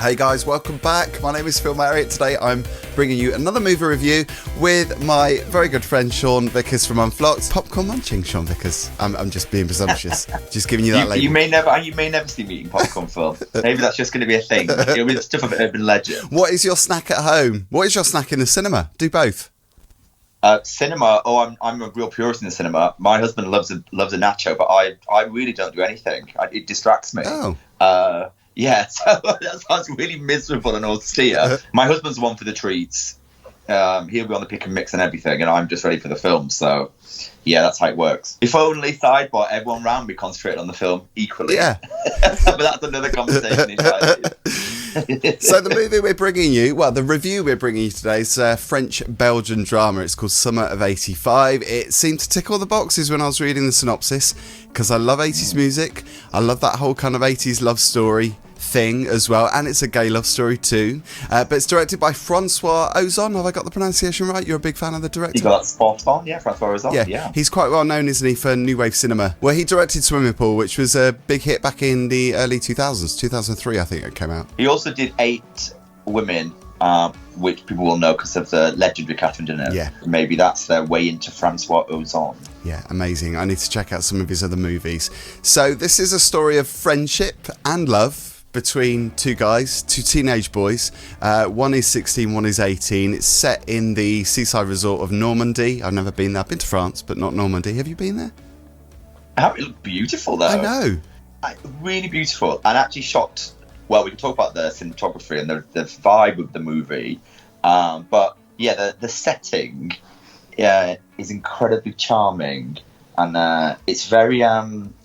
Hey guys, welcome back. My name is Phil Marriott. Today I'm bringing you another movie review with my very good friend Sean Vickers from Unflocked. Popcorn munching, Sean Vickers. I'm just being presumptuous. Just giving you that label. You may never see me eating popcorn, Phil. Maybe that's just going to be a thing. It'll be the stuff of urban legend. What is your snack at home? What is your snack in the cinema? Do both. Cinema. Oh, I'm a real purist in the cinema. My husband loves a nacho, but I really don't do anything. It distracts me. Oh. Yeah, so that sounds really miserable and austere. My husband's one for the treats. He'll be on the pick and mix and everything, and I'm just ready for the film. So, yeah, that's how it works. If only, sidebar, everyone around me concentrated on the film equally. Yeah. But that's another conversation entirely. So the movie we're bringing you, well, the review we're bringing you today is a French-Belgian drama. It's called Summer of 85. It seemed to tick all the boxes when I was reading the synopsis, because I love 80s music. I love that whole kind of 80s love story thing as well, and it's a gay love story too, but it's directed by François Ozon. Have I got the pronunciation right? You're a big fan of the director? You got that spot on, yeah, François Ozon. Yeah, he's quite well known, isn't he, for new wave cinema, where he directed Swimming Pool, which was a big hit back in the early 2000s, 2003 I think it came out. He also did 8 Women, which people will know because of the legendary Catherine Deneuve. Yeah. Maybe that's their way into François Ozon. Yeah, amazing. I need to check out some of his other movies. So this is a story of friendship and love between two guys, two teenage boys. One is 16, one is 18. It's set in the seaside resort of Normandy. I've never been there. I've been to France, but not Normandy. Have you been there? It looked beautiful, though. I know. Really beautiful. And actually shot... Well, we can talk about the cinematography and the vibe of the movie. But, yeah, the setting is incredibly charming. And it's very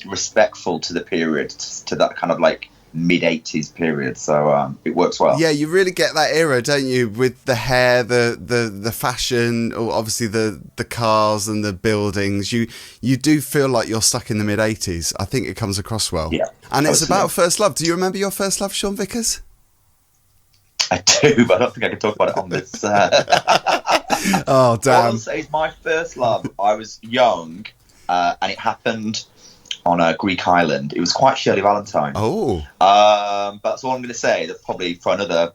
respectful to the period, to that kind of, like, mid-80s period, so it works well. Yeah, you really get that era, don't you, with the hair, the fashion, or obviously the cars and the buildings. You do feel like you're stuck in the mid-80s. I think it comes across well. Yeah, and it's about first love. Do you remember your first love, Sean Vickers? I do, but I don't think I can talk about it on this. Oh, damn. All I'll say is my first love, I was young, and it happened on a Greek island. It was quite Shirley Valentine. Oh. But that's all I'm going to say. That's probably for another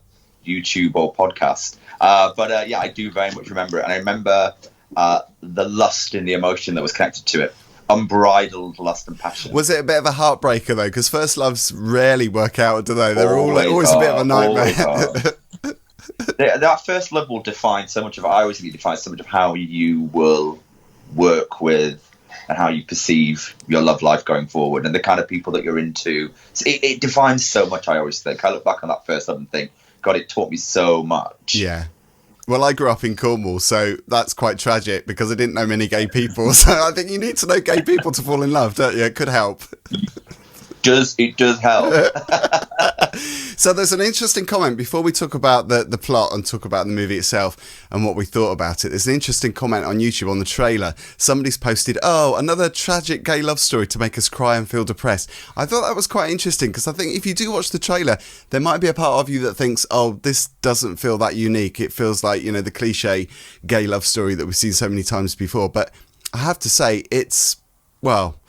YouTube or podcast. But yeah, I do very much remember it. And I remember the lust and the emotion that was connected to it. Unbridled lust and passion. Was it a bit of a heartbreaker, though? Because first loves rarely work out, do they? They're always a bit of a nightmare. That first love will define so much of... I always think it defines so much of how you will work with and how you perceive your love life going forward and the kind of people that you're into. So it defines so much, I always think. I look back on that first love and think, God, it taught me so much. Yeah. Well, I grew up in Cornwall, so that's quite tragic because I didn't know many gay people. So I think you need to know gay people to fall in love, don't you? It could help. It does help. So there's an interesting comment before we talk about the plot and talk about the movie itself and what we thought about it. There's an interesting comment on YouTube on the trailer. Somebody's posted, "Oh, another tragic gay love story to make us cry and feel depressed." I thought that was quite interesting because I think if you do watch the trailer, there might be a part of you that thinks, "Oh, this doesn't feel that unique. It feels like, you know, the cliche gay love story that we've seen so many times before." But I have to say, it's, well...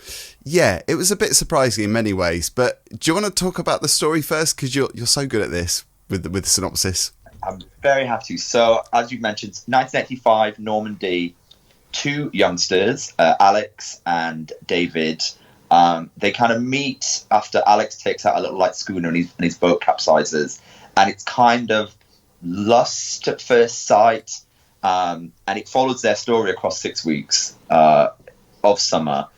yeah, it was a bit surprising in many ways, but do you want to talk about the story first? Because you're so good at this with the synopsis. I'm very happy to. So, as you mentioned, 1985, Normandy, 2 youngsters, Alex and David, they kind of meet after Alex takes out a little light schooner and his boat capsizes, and it's kind of lust at first sight, and it follows their story across 6 weeks of summer.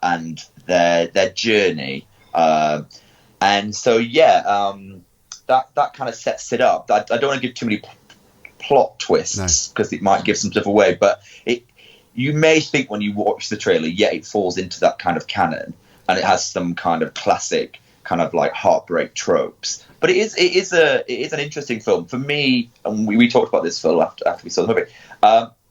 And their journey, and so that kind of sets it up. I don't want to give too many plot twists because it might give some stuff away. But you may think when you watch the trailer, it falls into that kind of canon, and it has some kind of classic kind of like heartbreak tropes. But it is an interesting film for me, and we talked about this film after we saw the movie.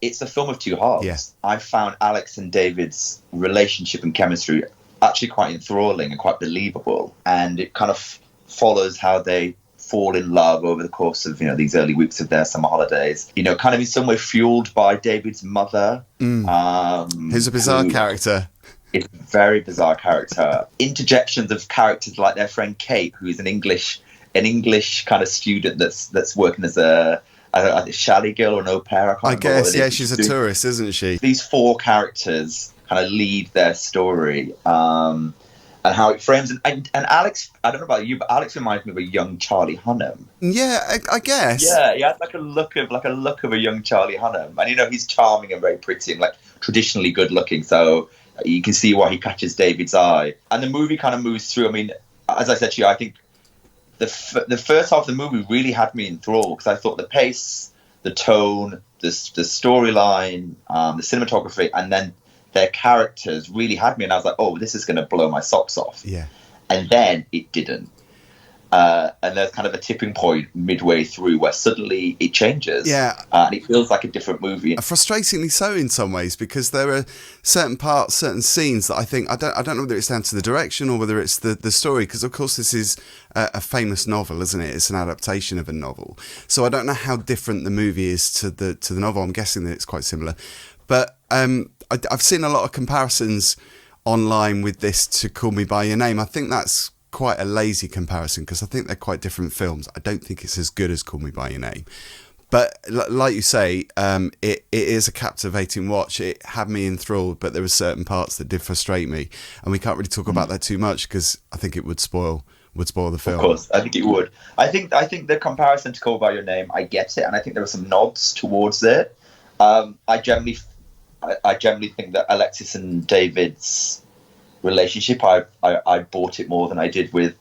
It's a film of 2 halves. Yeah. I found Alex and David's relationship and chemistry actually quite enthralling and quite believable. And it kind of follows how they fall in love over the course of, these early weeks of their summer holidays. Kind of in some way fueled by David's mother. Who's a bizarre character. It's a very bizarre character. Interjections of characters like their friend Kate, who is an English an English kind of student that's working as a chalet girl or an au pair. I guess, yeah, she's a tourist, isn't she? These four characters kind of lead their story, and how it frames. And Alex, I don't know about you, but Alex reminds me of a young Charlie Hunnam. Yeah, I guess. Yeah, he has like a look of a young Charlie Hunnam, and he's charming and very pretty and like traditionally good looking. So you can see why he catches David's eye. And the movie kind of moves through. I mean, as I said to you, I think the first half of the movie really had me enthralled because I thought the pace, the tone, the storyline, the cinematography, and then their characters really had me. And I was like, oh, this is going to blow my socks off. Yeah. And then it didn't. And there's kind of a tipping point midway through where suddenly it changes. Yeah. And it feels like a different movie. Frustratingly so in some ways, because there are certain parts, certain scenes that I think, I don't know whether it's down to the direction or whether it's the story, because of course this is a famous novel, isn't it? It's an adaptation of a novel. So I don't know how different the movie is to the novel. I'm guessing that it's quite similar. But I've seen a lot of comparisons online with this to Call Me By Your Name. I think that's quite a lazy comparison because I think they're quite different films. I don't think it's as good as Call Me By Your Name. But like you say, it is a captivating watch. It had me enthralled, but there were certain parts that did frustrate me. And we can't really talk about that too much because I think it would spoil the film. Of course, I think it would. I think the comparison to Call Me By Your Name, I get it. And I think there were some nods towards it. I generally think that Alexis and David's relationship, I bought it more than I did with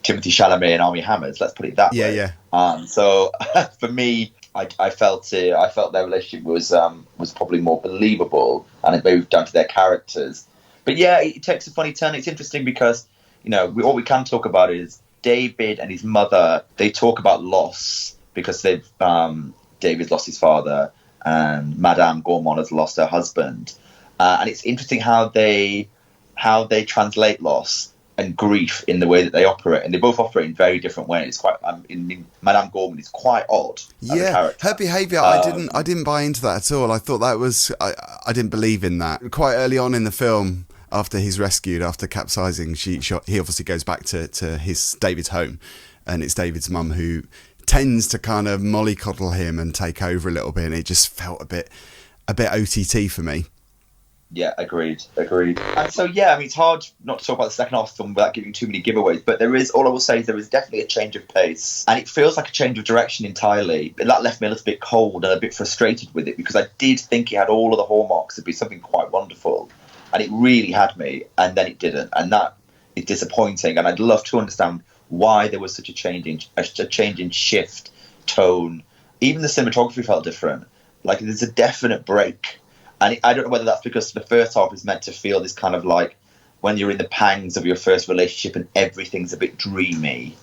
Timothée Chalamet and Armie Hammer's. Let's put it that way. Yeah. So for me, I felt their relationship was probably more believable, and it moved down to their characters. But yeah, it takes a funny turn. It's interesting because all we can talk about is David and his mother. They talk about loss because David lost his father, and Madame Gormand has lost her husband, and it's interesting how they translate loss and grief in the way that they operate, and they both operate in very different ways. Quite, Madame Gormand is quite odd. Yeah, her behaviour, I didn't buy into that at all. I thought that was, I didn't believe in that. Quite early on in the film, after he's rescued, after capsizing, he obviously goes back to David's home, and it's David's mum who tends to kind of mollycoddle him and take over a little bit, and it just felt a bit OTT for me. Yeah, agreed. And so, yeah, it's hard not to talk about the second half of the film without giving too many giveaways, but all I will say is there is definitely a change of pace, and it feels like a change of direction entirely. But that left me a little bit cold and a bit frustrated with it, because I did think it had all of the hallmarks to be something quite wonderful, and it really had me, and then it didn't, and that is disappointing, and I'd love to understand why there was such a change in shift, tone. Even the cinematography felt different. Like, there's a definite break. And I don't know whether that's because the first half is meant to feel this kind of like when you're in the pangs of your first relationship and everything's a bit dreamy,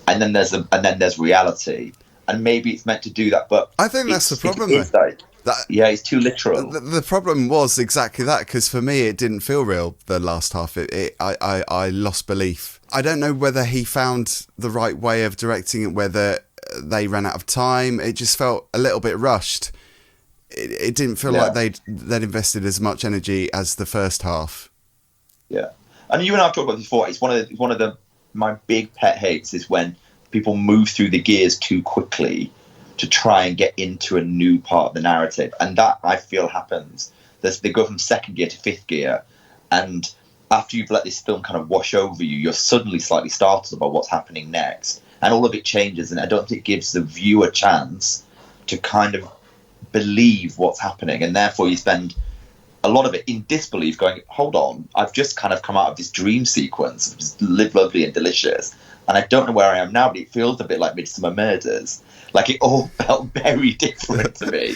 and then there's reality, and maybe it's meant to do that. But I think that's the problem. It's too literal. The problem was exactly that, because for me it didn't feel real. The last half, I lost belief. I don't know whether he found the right way of directing it, whether they ran out of time. It just felt a little bit rushed. It didn't feel like they'd invested as much energy as the first half. Yeah, and you and I have talked about this before. It's one of my big pet hates is when people move through the gears too quickly to try and get into a new part of the narrative, and that I feel happens. They go from second gear to fifth gear, and after you've let this film kind of wash over you, you're suddenly slightly startled about what's happening next, and all of it changes, and I don't think it gives the viewer a chance to kind of believe what's happening, and therefore you spend a lot of it in disbelief going, hold on, I've just kind of come out of this dream sequence, which is lovely and delicious, and I don't know where I am now, but it feels a bit like Midsummer Murders. Like, it all felt very different to me.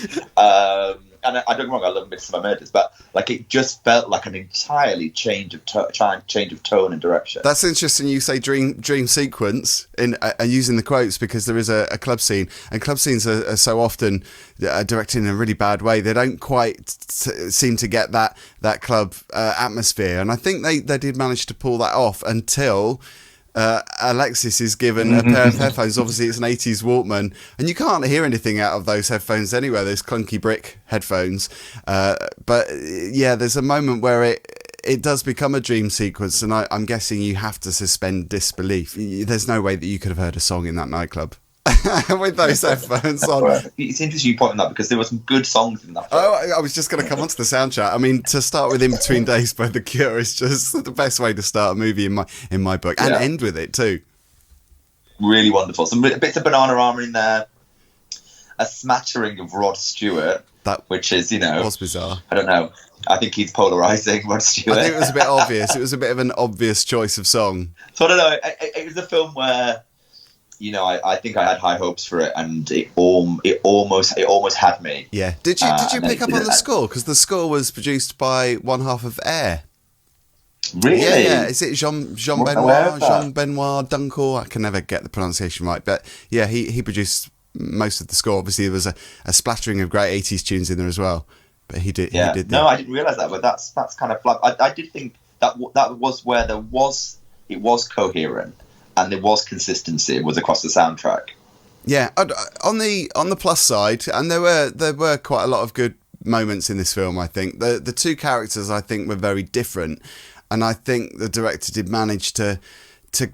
And I don't get me wrong, I love Midsummer Murders, but like, it just felt like an entirely change of tone and direction. That's interesting you say dream sequence in using the quotes, because there is a club scene, and club scenes are so often directed in a really bad way. They don't quite seem to get that club atmosphere, and I think they did manage to pull that off until Alexis is given a pair of headphones. Obviously it's an 80s Walkman, and you can't hear anything out of those headphones anywhere. Those clunky brick headphones, but yeah, there's a moment where it does become a dream sequence, and I'm guessing you have to suspend disbelief. There's no way that you could have heard a song in that nightclub with those headphones on. It's interesting you point on that because there were some good songs in that. Oh, I was just going to come onto the soundtrack. I mean, to start with In Between Days by The Cure is just the best way to start a movie in my book, and end with it too. Really wonderful. Some bits of Bananarama in there. A smattering of Rod Stewart, which is, was bizarre. I don't know. I think he's polarising, Rod Stewart. I think it was a bit obvious. It was a bit of an obvious choice of song. So I don't know. It was a film where, I think I had high hopes for it, and it almost had me. Yeah. Did you pick up on the score? Because the score was produced by one half of Air. Really? Yeah. Is it Jean Benoit Dunkel? I can never get the pronunciation right, but yeah, he produced most of the score. Obviously, there was a splattering of great 80s tunes in there as well, but he did. Yeah. He did No, I didn't realise that, but that's kind of. I did think that was where it was coherent and there was consistency. It was across the soundtrack. Yeah. On the plus side, and there were quite a lot of good moments in this film. I think the two characters I think were very different, and I think the director did manage to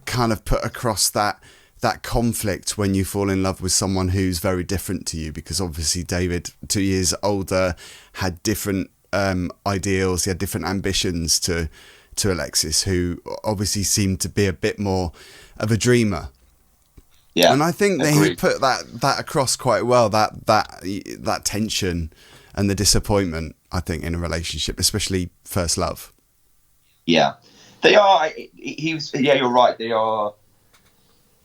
kind of put across that conflict when you fall in love with someone who's very different to you, because obviously David, 2 years older, had different ideals, he had different ambitions to Alexis, who obviously seemed to be a bit more of a dreamer. Yeah, and I think that he put that across quite well, that tension and the disappointment, I think, in a relationship, especially first love. Yeah, they are. You're right.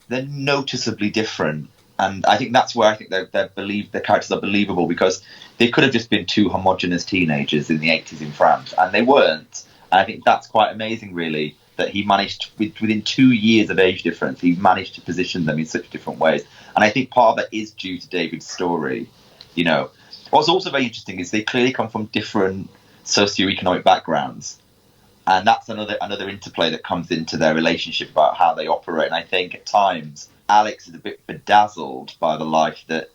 They're noticeably different, and I think that's where I think the characters are believable, because they could have just been two homogenous teenagers in the 80s in France, and they weren't. And I think that's quite amazing, really, that he managed, within 2 years of age difference, he managed to position them in such different ways. And I think part of that is due to David's story. What's also very interesting is they clearly come from different socioeconomic backgrounds. And that's another interplay that comes into their relationship about how they operate. And I think at times Alex is a bit bedazzled by the life that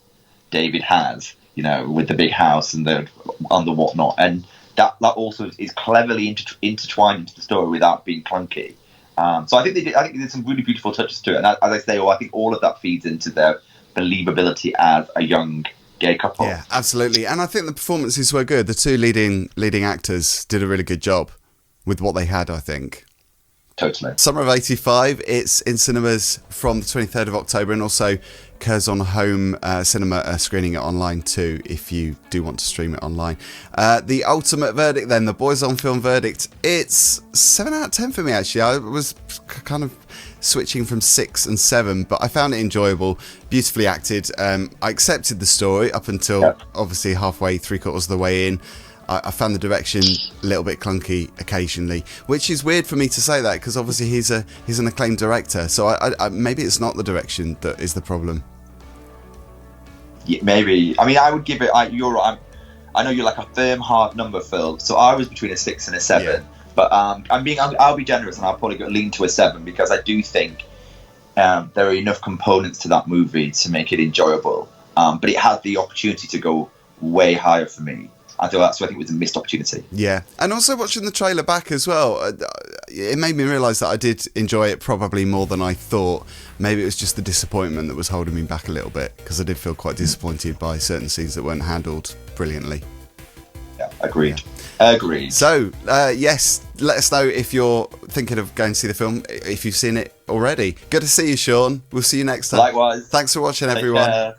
David has, with the big house and the whatnot. And that also is cleverly intertwined into the story without being clunky. So I think there's some really beautiful touches to it. And as I say, I think all of that feeds into their believability as a young gay couple. Yeah, absolutely. And I think the performances were good. The two leading actors did a really good job with what they had, I think. Totally. Summer of 85, it's in cinemas from the 23rd of October, and also Curzon Home Cinema are screening it online too, if you do want to stream it online. The ultimate verdict then, the Boys on Film verdict, it's 7 out of 10 for me, actually. I was kind of switching from 6 and 7, but I found it enjoyable, beautifully acted. I accepted the story up until obviously halfway, 3/4 of the way in. I found the direction a little bit clunky occasionally, which is weird for me to say that, because obviously he's an acclaimed director. So I maybe it's not the direction that is the problem. Yeah, maybe. I mean, I would give it. You're right. I know you're like a firm hard number, Phil. So I was between a 6 and a 7. Yeah. But I'll be generous, and I'll probably lean to a 7, because I do think there are enough components to that movie to make it enjoyable. But it had the opportunity to go way higher for me. I think it was a missed opportunity. Yeah, and also watching the trailer back as well, it made me realise that I did enjoy it probably more than I thought. Maybe it was just the disappointment that was holding me back a little bit, because I did feel quite disappointed by certain scenes that weren't handled brilliantly. Yeah, agreed. Agreed. So, yes, let us know if you're thinking of going to see the film, if you've seen it already. Good to see you, Sean. We'll see you next time. Likewise. Thanks for watching, Take everyone. care.